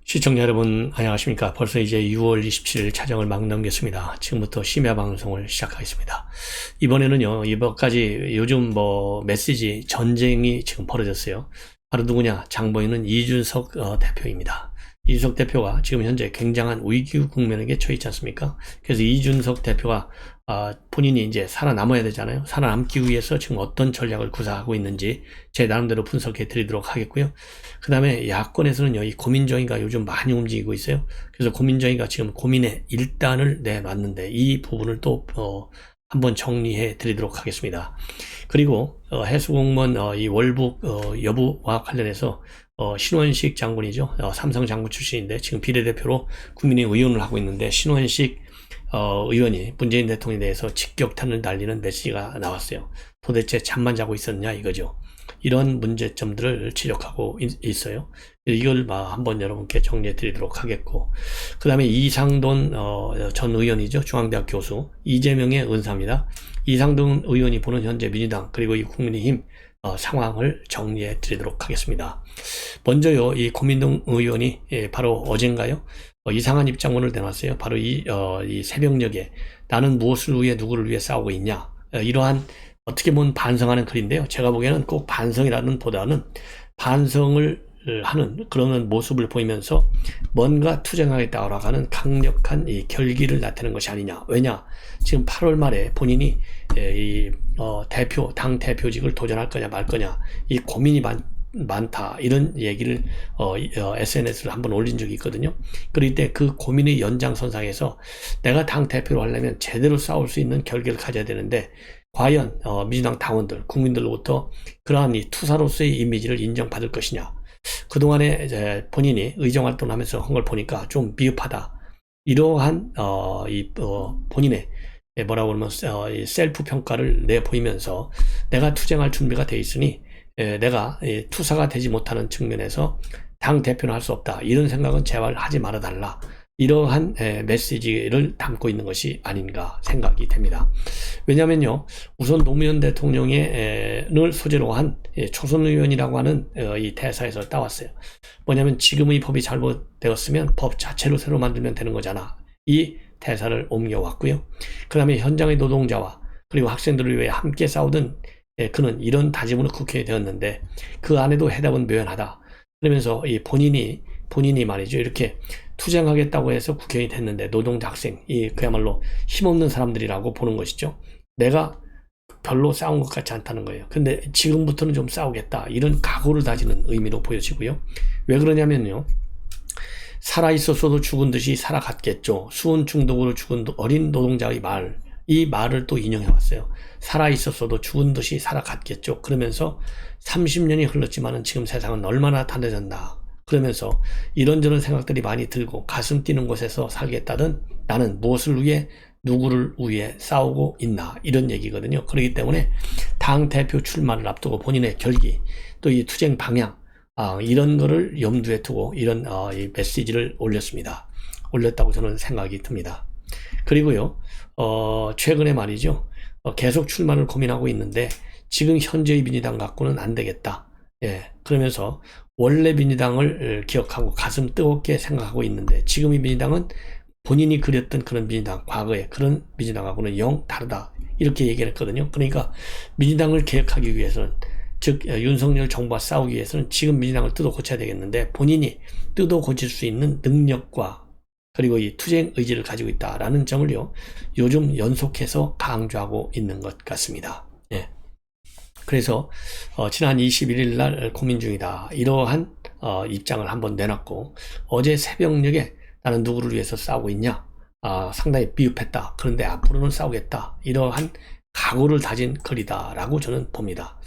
시청자 여러분 안녕하십니까. 벌써 이제 6월 27일 차정을 막 넘겼습니다. 지금부터 심야 방송을 시작하겠습니다. 이번에는요, 이번까지 요즘 메시지 전쟁이 지금 벌어졌어요. 바로 누구냐? 장보이는 이준석 대표입니다. 이준석 대표가 지금 현재 굉장한 위기 국면에 처해 있지 않습니까? 그래서 이준석 대표가 본인이 이제 살아남아야 되잖아요. 살아남기 위해서 지금 어떤 전략을 구사하고 있는지 제 나름대로 분석해 드리도록 하겠고요. 그 다음에 야권에서는요, 이 고민정의가 요즘 많이 움직이고 있어요. 그래서 고민정의가 지금 고민의 일단을 내놨는데 이 부분을 또 한번 정리해 드리도록 하겠습니다. 그리고 해수공무원 이 월북 여부와 관련해서 신원식 장군이죠. 삼성 장군 출신인데 지금 비례대표로 국민의 의원을 하고 있는데 신원식 의원이 문재인 대통령에 대해서 직격탄을 날리는 메시지가 나왔어요. 도대체 잠만 자고 있었냐 이거죠. 이런 문제점들을 지적하고 있어요. 이걸 한번 여러분께 정리해 드리도록 하겠고, 그 다음에 이상돈 전 의원이죠. 중앙대학 교수, 이재명의 은사입니다. 이상돈 의원이 보는 현재 민주당 그리고 이 국민의힘 상황을 정리해 드리도록 하겠습니다. 먼저요, 이 고민동 의원이 바로 어젠가요, 이상한 입장문을 내놨어요. 바로 이 새벽녘에 나는 무엇을 위해 누구를 위해 싸우고 있냐, 이러한 어떻게 보면 반성하는 글인데요. 제가 보기에는 꼭 반성이라는 보다는 반성을 하는 그런 모습을 보이면서 뭔가 투쟁하겠다고 하는 강력한 이 결기를 나타내는 것이 아니냐. 왜냐? 지금 8월 말에 본인이 당 대표직을 도전할 거냐 말 거냐 이 고민이 많다 이런 얘기를 SNS를 한번 올린 적이 있거든요. 그럴 때 그 고민의 연장선상에서 내가 당 대표로 하려면 제대로 싸울 수 있는 결기를 가져야 되는데 과연 민주당 당원들, 국민들로부터 그러한 이 투사로서의 이미지를 인정받을 것이냐. 그동안에 이제 본인이 의정활동을 하면서 한 걸 보니까 좀 미흡하다. 이러한 본인의 뭐라고 그러면 이 셀프 평가를 내보이면서 내가 투쟁할 준비가 돼 있으니 내가 투사가 되지 못하는 측면에서 당 대표는 할 수 없다. 이런 생각은 제발 하지 말아달라. 이러한 메시지를 담고 있는 것이 아닌가 생각이 됩니다. 왜냐면요, 우선 노무현 대통령을 소재로 한 초선 의원이라고 하는 이 대사에서 따왔어요. 뭐냐면 지금의 법이 잘못되었으면 법 자체로 새로 만들면 되는 거잖아. 이 대사를 옮겨왔고요. 그 다음에 현장의 노동자와 그리고 학생들을 위해 함께 싸우던 그는 이런 다짐으로 국회에 되었는데 그 안에도 해답은 묘연하다. 그러면서 이 본인이 말이죠, 이렇게 투쟁하겠다고 해서 국회의원이 됐는데 노동자 학생, 그야말로 힘없는 사람들이라고 보는 것이죠. 내가 별로 싸운 것 같지 않다는 거예요. 근데 지금부터는 좀 싸우겠다. 이런 각오를 다지는 의미로 보여지고요. 왜 그러냐면요, 살아있었어도 죽은 듯이 살아갔겠죠. 수은 중독으로 죽은 어린 노동자의 말, 이 말을 또 인용해 왔어요. 살아있었어도 죽은 듯이 살아갔겠죠. 그러면서 30년이 흘렀지만은 지금 세상은 얼마나 달라졌나. 그러면서 이런저런 생각들이 많이 들고 가슴 뛰는 곳에서 살겠다던 나는 무엇을 위해 누구를 위해 싸우고 있나 이런 얘기거든요. 그렇기 때문에 당 대표 출마를 앞두고 본인의 결기 또 이 투쟁 방향 이런 거를 염두에 두고 이런 이 메시지를 올렸다고 저는 생각이 듭니다. 그리고요, 최근에 말이죠, 계속 출마를 고민하고 있는데 지금 현재의 민주당 갖고는 안 되겠다. 그러면서 원래 민주당을 기억하고 가슴 뜨겁게 생각하고 있는데 지금의 민주당은 본인이 그렸던 그런 민주당, 과거의 그런 민주당하고는 영 다르다. 이렇게 얘기를 했거든요. 그러니까 민주당을 개혁하기 위해서는, 즉 윤석열 정부와 싸우기 위해서는 지금 민주당을 뜯어 고쳐야 되겠는데 본인이 뜯어 고칠 수 있는 능력과 그리고 이 투쟁 의지를 가지고 있다라는 점을요, 요즘 연속해서 강조하고 있는 것 같습니다. 그래서 지난 21일 날 고민 중이다. 이러한 입장을 한번 내놨고, 어제 새벽녘에 나는 누구를 위해서 싸우고 있냐? 상당히 미흡했다. 그런데 앞으로는 싸우겠다. 이러한 각오를 다진 글이다라고 저는 봅니다.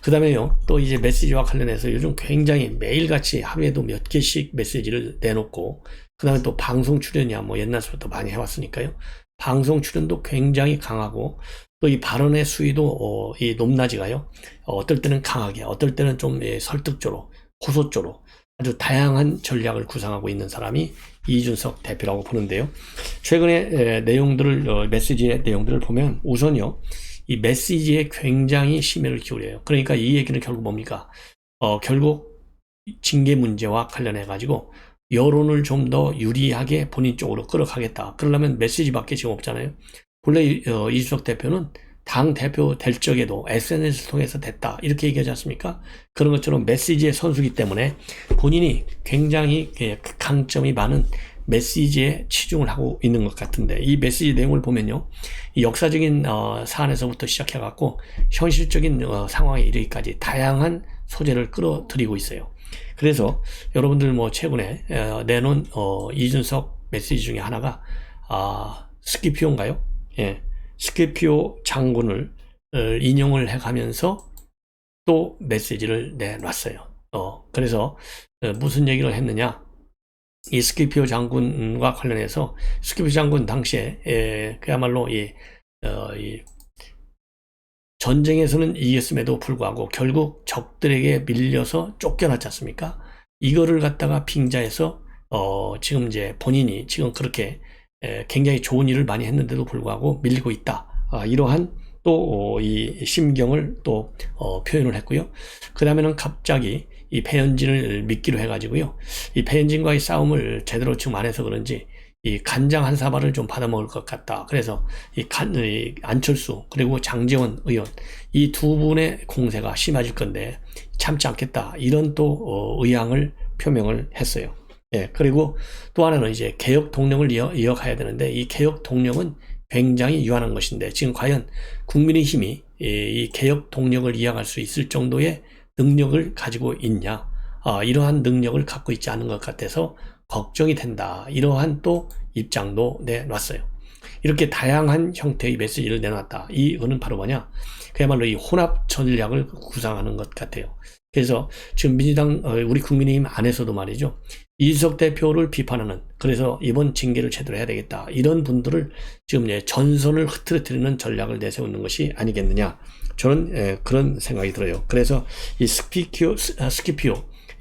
그 다음에요, 또 이제 메시지와 관련해서 요즘 굉장히 매일같이 하루에도 몇 개씩 메시지를 내놓고, 그 다음에 또 방송 출연이야 뭐 옛날부터 많이 해왔으니까요. 방송 출연도 굉장히 강하고, 또 이 발언의 수위도 높낮이가요, 어떨 때는 강하게, 어떨 때는 좀 설득조로, 고소조로 아주 다양한 전략을 구상하고 있는 사람이 이준석 대표라고 보는데요. 최근에 메시지의 내용들을 보면 우선요, 이 메시지에 굉장히 심혈을 기울여요. 그러니까 이 얘기는 결국 뭡니까? 결국 징계 문제와 관련해 가지고 여론을 좀 더 유리하게 본인 쪽으로 끌어가겠다. 그러려면 메시지밖에 지금 없잖아요. 본래 이준석 대표는 당 대표 될 적에도 SNS를 통해서 됐다. 이렇게 얘기하지 않습니까? 그런 것처럼 메시지의 선수기 때문에 본인이 굉장히 강점이 많은 메시지에 치중을 하고 있는 것 같은데, 이 메시지 내용을 보면요, 이 역사적인 사안에서부터 시작해갖고 현실적인 상황에 이르기까지 다양한 소재를 끌어들이고 있어요. 그래서 여러분들 뭐 최근에 내놓은 이준석 메시지 중에 하나가 스키피오인가요? 예, 스키피오 장군을 인용을 해가면서 또 메시지를 내놨어요. 그래서 무슨 얘기를 했느냐? 이 스키피오 장군과 관련해서 스키피오 장군 당시에 그야말로 이 전쟁에서는 이겼음에도 불구하고 결국 적들에게 밀려서 쫓겨났지 않습니까? 이거를 갖다가 빙자해서 지금 이제 본인이 지금 그렇게 굉장히 좋은 일을 많이 했는데도 불구하고 밀리고 있다. 이러한 또 이 심경을 또 표현을 했고요. 그 다음에는 갑자기 이 배현진을 믿기로 해가지고요. 이 배현진과의 싸움을 제대로 지금 안 해서 그런지 이 간장 한 사발을 좀 받아먹을 것 같다. 그래서 이 안철수 그리고 장제원 의원 이 두 분의 공세가 심해질 건데 참지 않겠다. 이런 또 의향을 표명을 했어요. 예, 그리고 또 하나는 이제 개혁 동력을 이어가야 되는데 이 개혁 동력은 굉장히 유한한 것인데 지금 과연 국민의힘이 이 개혁 동력을 이어갈 수 있을 정도의 능력을 가지고 있냐? 이러한 능력을 갖고 있지 않은 것 같아서 걱정이 된다. 이러한 또 입장도 내놨어요. 이렇게 다양한 형태의 메시지를 내놨다. 이거는 바로 뭐냐? 그야말로 이 혼합 전략을 구상하는 것 같아요. 그래서 지금 민주당 우리 국민의힘 안에서도 말이죠. 이준석 대표를 비판하는, 그래서 이번 징계를 제대로 해야 되겠다. 이런 분들을 지금 전선을 흐트러뜨리는 전략을 내세우는 것이 아니겠느냐. 저는 그런 생각이 들어요. 그래서 이 스키피오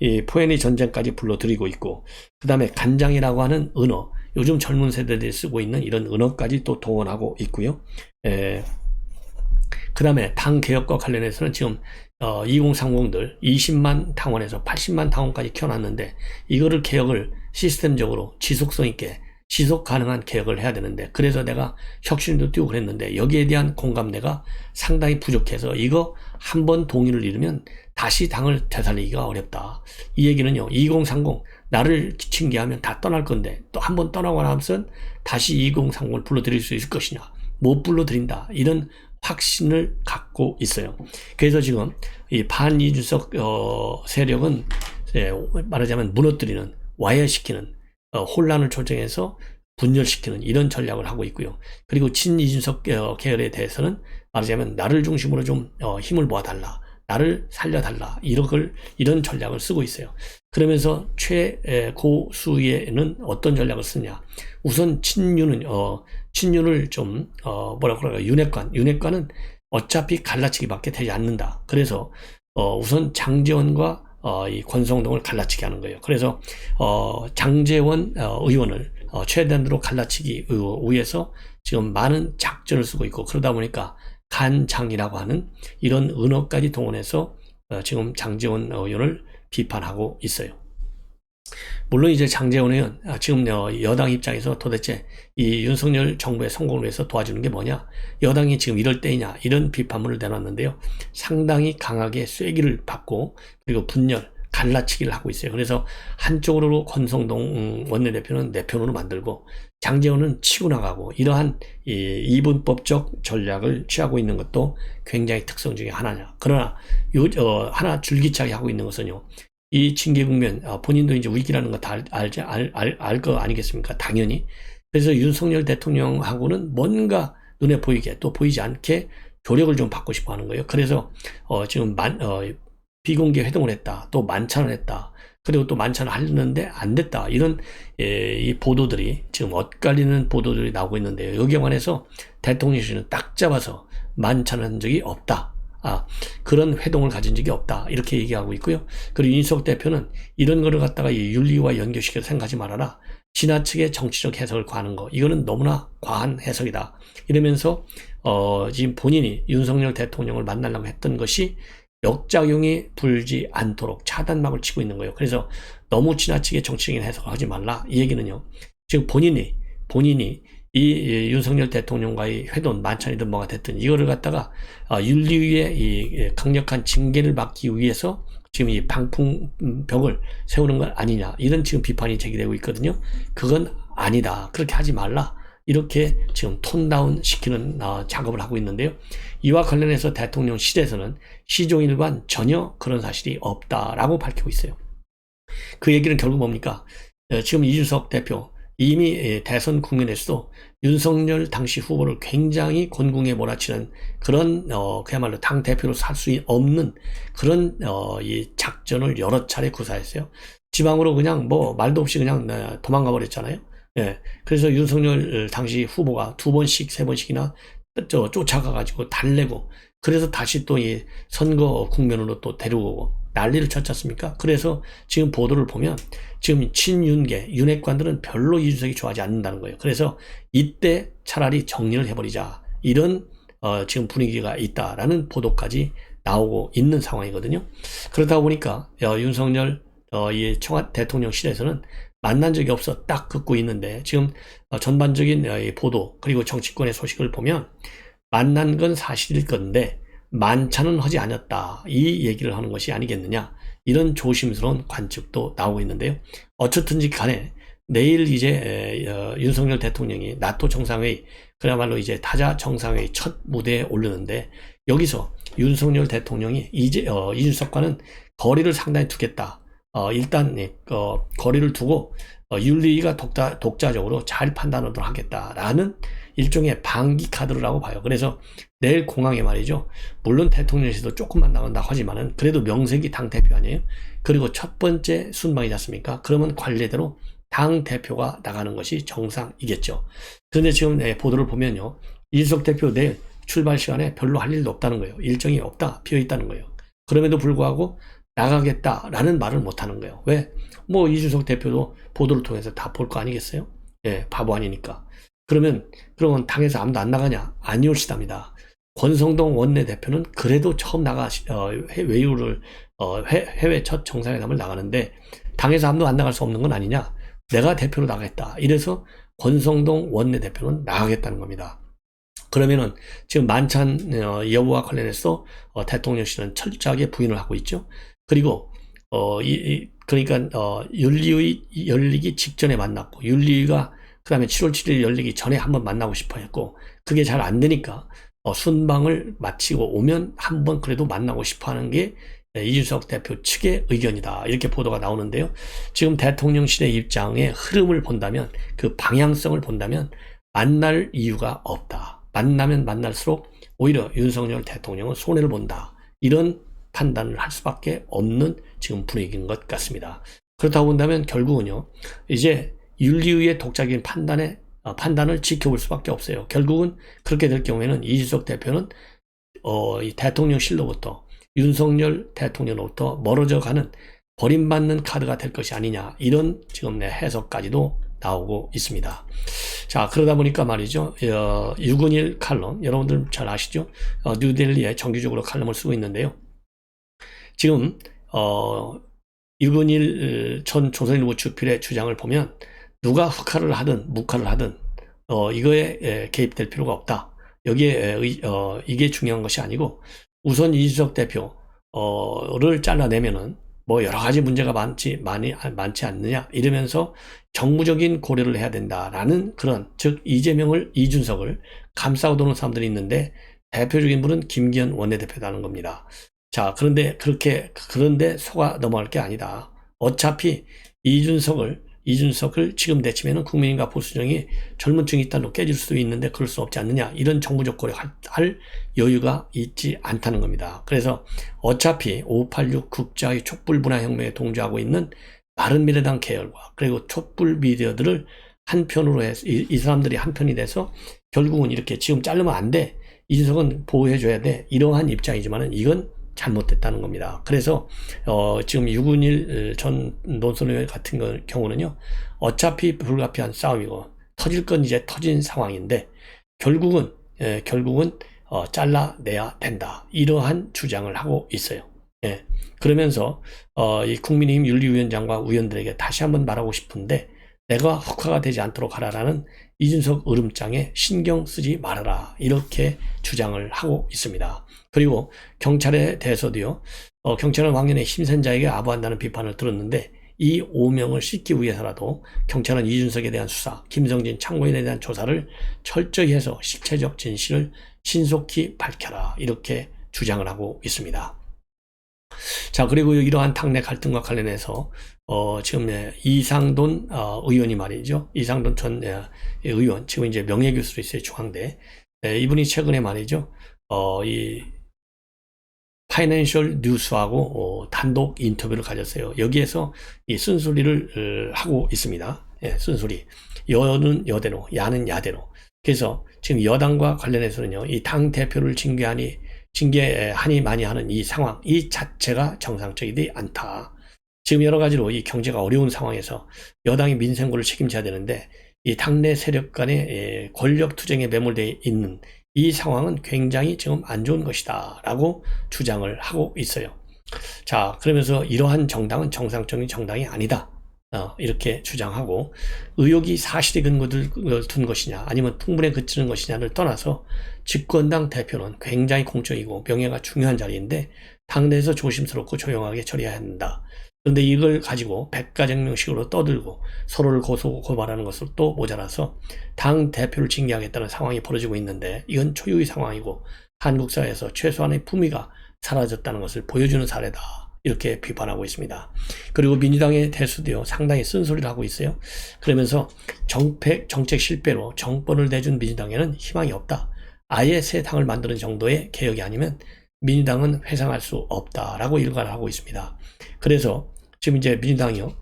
이 포에니 전쟁까지 불러들이고 있고, 그 다음에 간장이라고 하는 언어, 요즘 젊은 세대들이 쓰고 있는 이런 언어까지 또 동원하고 있고요. 그 다음에 당 개혁과 관련해서는 지금 2030들 20만 당원에서 80만 당원까지 키워놨는데 이거를 개혁을 시스템적으로 지속성 있게 지속 가능한 개혁을 해야 되는데, 그래서 내가 혁신도 띄우고 그랬는데 여기에 대한 공감대가 상당히 부족해서 이거 한번 동의를 이루면 다시 당을 되살리기가 어렵다. 이 얘기는요, 2030 나를 징계하면 다 떠날 건데 또 한번 떠나고 나면 다시 2030을 불러들일 수 있을 것이냐, 못 불러들인다. 이런 확신을 갖고 있어요. 그래서 지금 이 반이준석 세력은 말하자면 무너뜨리는, 와해시키는, 혼란을 조정해서 분열시키는 이런 전략을 하고 있고요. 그리고 친이준석 계열에 대해서는 말하자면 나를 중심으로 좀 힘을 모아달라, 나를 살려달라, 이런 전략을 쓰고 있어요. 그러면서 최고수에는 어떤 전략을 쓰냐? 우선 친윤을 좀 뭐라 그럴까, 윤핵관은 어차피 갈라치기밖에 되지 않는다. 그래서 우선 장제원과 이 권성동을 갈라치기 하는 거예요. 그래서 장제원 의원을 최대한으로 갈라치기 위해서 지금 많은 작전을 쓰고 있고, 그러다 보니까 간장이라고 하는 이런 언어까지 동원해서 지금 장제원 의원을 비판하고 있어요. 물론 이제 장제원 의원 지금 여당 입장에서 도대체 이 윤석열 정부의 성공을 위해서 도와주는 게 뭐냐, 여당이 지금 이럴 때이냐, 이런 비판문을 내놨는데요. 상당히 강하게 쐐기를 받고 그리고 분열, 갈라치기를 하고 있어요. 그래서 한쪽으로 권성동 원내대표는 내 편으로 만들고 장제원은 치고 나가고, 이러한 이분법적 전략을 취하고 있는 것도 굉장히 특성 중에 하나냐. 그러나 하나 줄기차게 하고 있는 것은요, 이 징계 국면, 본인도 이제 위기라는 거 다 알 거 아니겠습니까? 당연히. 그래서 윤석열 대통령하고는 뭔가 눈에 보이게 또 보이지 않게 조력을 좀 받고 싶어 하는 거예요. 그래서 지금 비공개 회동을 했다, 또 만찬을 했다, 그리고 또 만찬을 하려는데 안 됐다, 이런 이 보도들이 지금 엇갈리는 보도들이 나오고 있는데요. 여기에 관해서 대통령실은 딱 잡아서 만찬을 한 적이 없다, 그런 회동을 가진 적이 없다, 이렇게 얘기하고 있고요. 그리고 이준석 대표는 이런 거를 갖다가 이 윤리와 연결시켜서 생각하지 말아라, 지나치게 정치적 해석을 과하는 거, 이거는 너무나 과한 해석이다, 이러면서 지금 본인이 윤석열 대통령을 만나려고 했던 것이 역작용이 불지 않도록 차단막을 치고 있는 거예요. 그래서 너무 지나치게 정치적인 해석을 하지 말라. 이 얘기는요. 지금 본인이 이 윤석열 대통령과의 회돈 만찬이든 뭐가 됐든 이거를 갖다가 윤리위의 이 강력한 징계를 받기 위해서 지금 이 방풍벽을 세우는 건 아니냐, 이런 지금 비판이 제기되고 있거든요. 그건 아니다, 그렇게 하지 말라, 이렇게 지금 톤다운 시키는 작업을 하고 있는데요. 이와 관련해서 대통령실에서는 시종일관 전혀 그런 사실이 없다라고 밝히고 있어요. 그 얘기는 결국 뭡니까? 지금 이준석 대표 이미 대선 국면에서도 윤석열 당시 후보를 굉장히 곤궁에 몰아치는 그런 그야말로 당 대표로 살 수 없는 그런 이 작전을 여러 차례 구사했어요. 지방으로 그냥 뭐 말도 없이 그냥 도망가 버렸잖아요. 예. 그래서 윤석열 당시 후보가 2번씩 3번씩이나 쫓아가 가지고 달래고, 그래서 다시 또 이 선거 국면으로 또 데려오고 난리를 쳤지 않습니까? 그래서 지금 보도를 보면 지금 친윤계 윤핵관들은 별로 이준석이 좋아하지 않는다는 거예요. 그래서 이때 차라리 정리를 해버리자, 이런 지금 분위기가 있다라는 보도까지 나오고 있는 상황이거든요. 그러다 보니까 윤석열 이 대통령실에서는 만난 적이 없어 딱 긋고 있는데, 지금 전반적인 보도 그리고 정치권의 소식을 보면 만난 건 사실일 건데 만찬은 하지 않았다, 이 얘기를 하는 것이 아니겠느냐, 이런 조심스러운 관측도 나오고 있는데요. 어쨌든지 간에 내일 이제 윤석열 대통령이 나토 정상회의, 그야말로 이제 다자 정상회의 첫 무대에 오르는데, 여기서 윤석열 대통령이 이제 이준석과는 거리를 상당히 두겠다, 일단 거리를 두고 윤리위가 독자적으로 잘 판단하도록 하겠다라는 일종의 방기 카드라고 봐요. 그래서 내일 공항에 말이죠, 물론 대통령실도 조금만 나간다고 하지만은 그래도 명색이 당대표 아니에요. 그리고 첫 번째 순방이지 않습니까? 그러면 관례대로 당대표가 나가는 것이 정상이겠죠. 그런데 지금 보도를 보면요, 이준석 대표 내일 출발 시간에 별로 할 일도 없다는 거예요. 일정이 없다, 비어 있다는 거예요. 그럼에도 불구하고 나가겠다라는 말을 못하는 거예요. 왜? 뭐 이준석 대표도 보도를 통해서 다 볼 거 아니겠어요? 예, 바보 아니니까. 그러면 당에서 아무도 안 나가냐? 아니올시답니다. 권성동 원내대표는 그래도 처음 외유를 해외 첫 정상회담을 나가는데 당에서 아무도 안 나갈 수 없는 건 아니냐? 내가 대표로 나가겠다, 이래서 권성동 원내대표는 나가겠다는 겁니다. 그러면은 지금 만찬 여부와 관련해서 대통령실은 철저하게 부인을 하고 있죠. 그리고 그러니까 윤리위 열리기 직전에 만났고, 윤리위가 그다음에 7월 7일 열리기 전에 한번 만나고 싶어 했고, 그게 잘 안 되니까 순방을 마치고 오면 한번 그래도 만나고 싶어 하는 게 이준석 대표 측의 의견이다, 이렇게 보도가 나오는데요. 지금 대통령실의 입장의 흐름을 본다면, 그 방향성을 본다면 만날 이유가 없다. 만나면 만날수록 오히려 윤석열 대통령은 손해를 본다, 이런 판단을 할 수밖에 없는 지금 분위기인 것 같습니다. 그렇다고 본다면 결국은요, 이제 윤리위의 독자적인 판단을 지켜볼 수밖에 없어요. 결국은 그렇게 될 경우에는 이준석 대표는 이 대통령실로부터 윤석열 대통령으로부터 멀어져 가는 버림받는 카드가 될 것이 아니냐, 이런 지금 해석까지도 나오고 있습니다. 자, 그러다 보니까 말이죠, 6은일 칼럼, 여러분들 잘 아시죠? 뉴델리에 정기적으로 칼럼을 쓰고 있는데요. 지금 6은일 전 조선일보 주필의 주장을 보면 누가 흑화를 하든 묵화를 하든 이거에 개입될 필요가 없다. 여기에 이게 중요한 것이 아니고, 우선 이준석 대표를 잘라내면은 뭐 여러 가지 문제가 많지 않느냐, 이러면서 정무적인 고려를 해야 된다라는 그런, 즉 이준석을 감싸고 도는 사람들이 있는데 대표적인 분은 김기현 원내대표라는 겁니다. 자, 그런데 속아 넘어갈 게 아니다. 어차피 이준석을 지금 내치면은 국민의힘과 보수정이 젊은 층이 일단로 깨질 수도 있는데 그럴 수 없지 않느냐, 이런 정부적 고려할 여유가 있지 않다는 겁니다. 그래서 어차피 586 국자의 촛불 문화혁명에 동조하고 있는 바른미래당 계열과 그리고 촛불 미디어들을 한편으로 해서 이 사람들이 한편이 돼서 결국은 이렇게 지금 자르면 안 돼, 이준석은 보호해줘야 돼, 이러한 입장이지만은 이건 잘못됐다는 겁니다. 그래서 지금 6은일 전 논설위원 같은 경우는요, 어차피 불가피한 싸움이고 터질 건 이제 터진 상황인데 결국은 잘라내야 된다, 이러한 주장을 하고 있어요. 예. 그러면서 이 국민의힘 윤리위원장과 의원들에게 다시 한번 말하고 싶은데 내가 흑화가 되지 않도록 하라라는 이준석 으름장에 신경 쓰지 말아라 이렇게 주장을 하고 있습니다. 그리고 경찰에 대해서도요. 경찰은 왕년에 힘센 자에게 아부한다는 비판을 들었는데 이 오명을 씻기 위해서라도 경찰은 이준석에 대한 수사, 김성진 참고인에 대한 조사를 철저히 해서 실체적 진실을 신속히 밝혀라 이렇게 주장을 하고 있습니다. 자, 그리고 이러한 당내 갈등과 관련해서 지금 이상돈 의원이 말이죠. 이상돈 전 의원, 지금 이제 명예교수로 있어요, 중앙대. 이분이 최근에 말이죠. 이 파이낸셜 뉴스하고 단독 인터뷰를 가졌어요. 여기에서 이 쓴소리를 하고 있습니다. 예, 쓴소리. 여는 여대로, 야는 야대로. 그래서 지금 여당과 관련해서는요, 이 당 대표를 징계하니 많이 하는 이 상황, 이 자체가 정상적이지 않다. 지금 여러 가지로 이 경제가 어려운 상황에서 여당이 민생고를 책임져야 되는데 이 당내 세력 간의 권력 투쟁에 매몰되어 있는 이 상황은 굉장히 지금 안 좋은 것이다 라고 주장을 하고 있어요. 자, 그러면서 이러한 정당은 정상적인 정당이 아니다. 이렇게 주장하고 의혹이 사실에 근거둔 것이냐 아니면 풍문에 그치는 것이냐를 떠나서 집권당 대표는 굉장히 공적이고 명예가 중요한 자리인데 당내에서 조심스럽고 조용하게 처리해야 한다. 그런데 이걸 가지고 백가쟁명식으로 떠들고 서로를 고발하는 것은 또 모자라서 당 대표를 징계하겠다는 상황이 벌어지고 있는데 이건 초유의 상황이고 한국 사회에서 최소한의 품위가 사라졌다는 것을 보여주는 사례다. 이렇게 비판하고 있습니다. 그리고 민주당에 대해서도요, 상당히 쓴소리를 하고 있어요. 그러면서 정책 실패로 정권을 내준 민주당에는 희망이 없다. 아예 새 당을 만드는 정도의 개혁이 아니면 민주당은 회상할 수 없다라고 일관을 하고 있습니다. 그래서 지금 이제 민주당이요,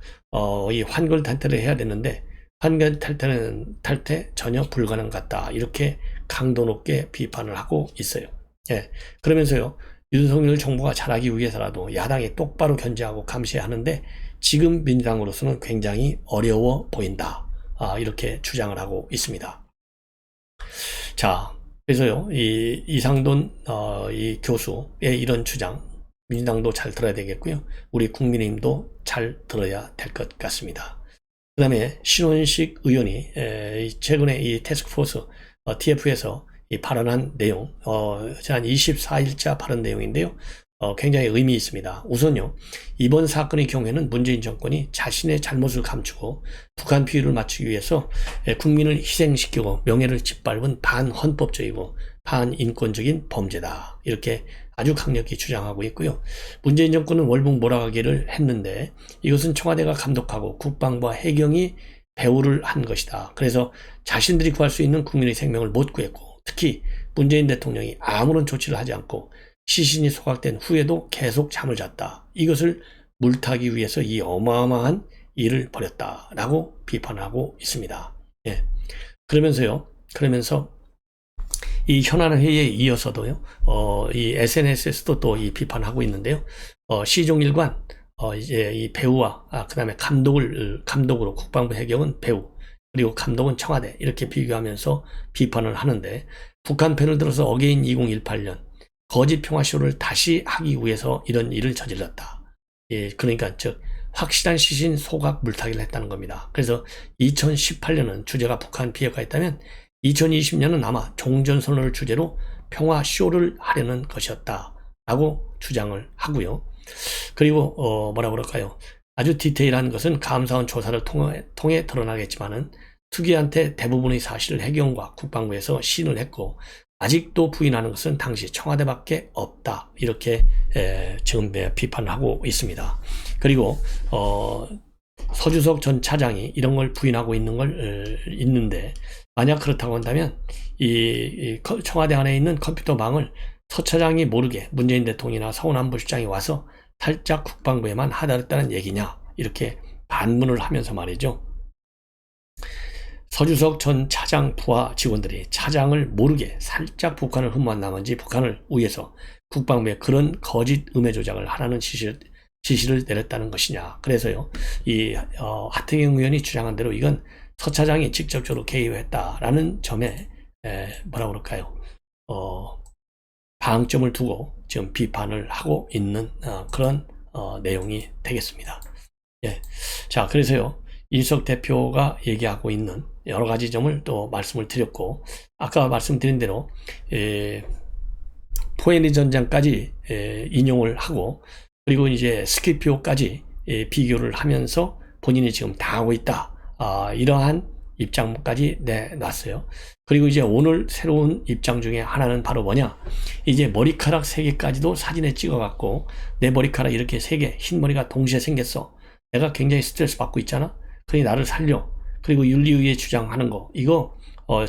이 환골 탈퇴를 해야 되는데 환골 탈퇴 전혀 불가능 같다. 이렇게 강도 높게 비판을 하고 있어요. 예. 그러면서요, 윤석열 정부가 잘하기 위해서라도 야당이 똑바로 견제하고 감시해야 하는데 지금 민주당으로서는 굉장히 어려워 보인다. 이렇게 주장을 하고 있습니다. 자, 그래서요, 이 이상돈 이 교수의 이런 주장 민주당도 잘 들어야 되겠고요. 우리 국민의힘도 잘 들어야 될 것 같습니다. 그 다음에 신원식 의원이 최근에 이 태스크포스 TF에서 이 발언한 내용, 한 24일자 발언 내용인데요. 굉장히 의미 있습니다. 우선요, 이번 사건의 경우에는 문재인 정권이 자신의 잘못을 감추고 북한 비율을 맞추기 위해서 국민을 희생시키고 명예를 짓밟은 반헌법적이고 반인권적인 범죄다. 이렇게 아주 강력히 주장하고 있고요. 문재인 정권은 월북 몰아가기를 했는데 이것은 청와대가 감독하고 국방부와 해경이 배후를 한 것이다. 그래서 자신들이 구할 수 있는 국민의 생명을 못 구했고 특히 문재인 대통령이 아무런 조치를 하지 않고 시신이 소각된 후에도 계속 잠을 잤다. 이것을 물타기 위해서 이 어마어마한 일을 벌였다라고 비판하고 있습니다. 예. 그러면서 이 현안 회의에 이어서도요, 이 SNS에서도 또 이 비판하고 있는데요. 시종일관, 이제 이 배우와, 그 다음에 감독으로 국방부 해경은 배우, 그리고 감독은 청와대, 이렇게 비교하면서 비판을 하는데, 북한 편을 들어서 어게인 2018년, 거짓 평화쇼를 다시 하기 위해서 이런 일을 저질렀다. 예, 그러니까, 확실한 시신 소각 물타기를 했다는 겁니다. 그래서 2018년은 주제가 북한 비핵화 했다면, 2020년은 아마 종전선언을 주제로 평화쇼를 하려는 것이었다. 라고 주장을 하고요. 그리고, 뭐라 그럴까요? 아주 디테일한 것은 감사원 조사를 통해 드러나겠지만은 특위한테 대부분의 사실을 해경과 국방부에서 시인을 했고 아직도 부인하는 것은 당시 청와대밖에 없다. 이렇게 지금 비판을 하고 있습니다. 그리고 서주석 전 차장이 이런 걸 부인하고 있는데 만약 그렇다고 한다면 이 청와대 안에 있는 컴퓨터방을 서 차장이 모르게 문재인 대통령이나 서훈안보실장이 와서 살짝 국방부에만 하달했다는 얘기냐 이렇게 반문을 하면서 말이죠. 서주석 전 차장 부하 직원들이 차장을 모르게 살짝 북한을 흠모한 나머지 북한을 위해서 국방부에 그런 거짓 음해 조작을 하라는 지시를 내렸다는 것이냐. 그래서요, 이 하태경 의원이 주장한 대로 이건 서 차장이 직접적으로 개입했다라는 점에 뭐라 그럴까요? 방점을 두고 지금 비판을 하고 있는 그런 내용이 되겠습니다. 예. 자, 그래서요, 이준석 대표가 얘기하고 있는 여러 가지 점을 또 말씀을 드렸고, 아까 말씀드린 대로 포에니 전장까지 인용을 하고, 그리고 이제 스키피오까지 비교를 하면서 본인이 지금 당하고 있다. 이러한 입장까지 내놨어요. 그리고 이제 오늘 새로운 입장 중에 하나는 바로 뭐냐? 이제 머리카락 3개까지도 사진에 찍어갖고 내 머리카락 이렇게 3개, 흰 머리가 동시에 생겼어. 내가 굉장히 스트레스 받고 있잖아. 그러니 나를 살려. 그리고 윤리위에 주장하는 거, 이거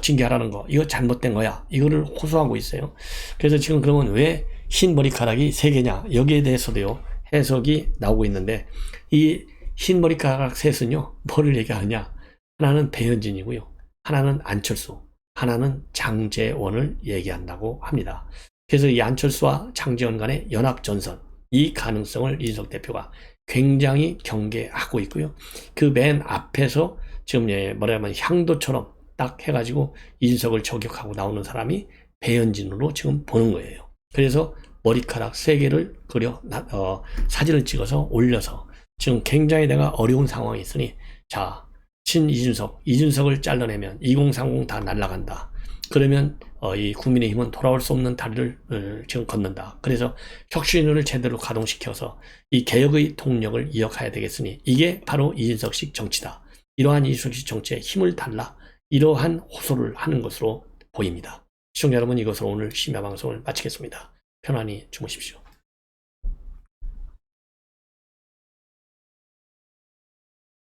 징계하라는 거, 이거 잘못된 거야. 이거를 호소하고 있어요. 그래서 지금 그러면 왜 흰 머리카락이 3개냐? 여기에 대해서도요, 해석이 나오고 있는데, 이 흰 머리카락 셋은요, 뭐를 얘기하느냐? 하나는 배현진이고요, 하나는 안철수, 하나는 장제원을 얘기한다고 합니다. 그래서 이 안철수와 장제원 간의 연합전선, 이 가능성을 이준석 대표가 굉장히 경계하고 있고요. 그 맨 앞에서 지금 뭐라면 향도처럼 딱 해가지고 이준석을 저격하고 나오는 사람이 배현진으로 지금 보는 거예요. 그래서 머리카락 3개를 사진을 찍어서 올려서 지금 굉장히 내가 어려운 상황이 있으니, 자, 이준석을 잘라내면 2030 다 날아간다. 그러면 이 국민의힘은 돌아올 수 없는 다리를 지금 걷는다. 그래서 혁신을 제대로 가동시켜서 이 개혁의 동력을 이어가야 되겠으니, 이게 바로 이준석식 정치다. 이러한 이준석식 정치에 힘을 달라. 이러한 호소를 하는 것으로 보입니다. 시청자 여러분, 이것으로 오늘 심야방송을 마치겠습니다. 편안히 주무십시오.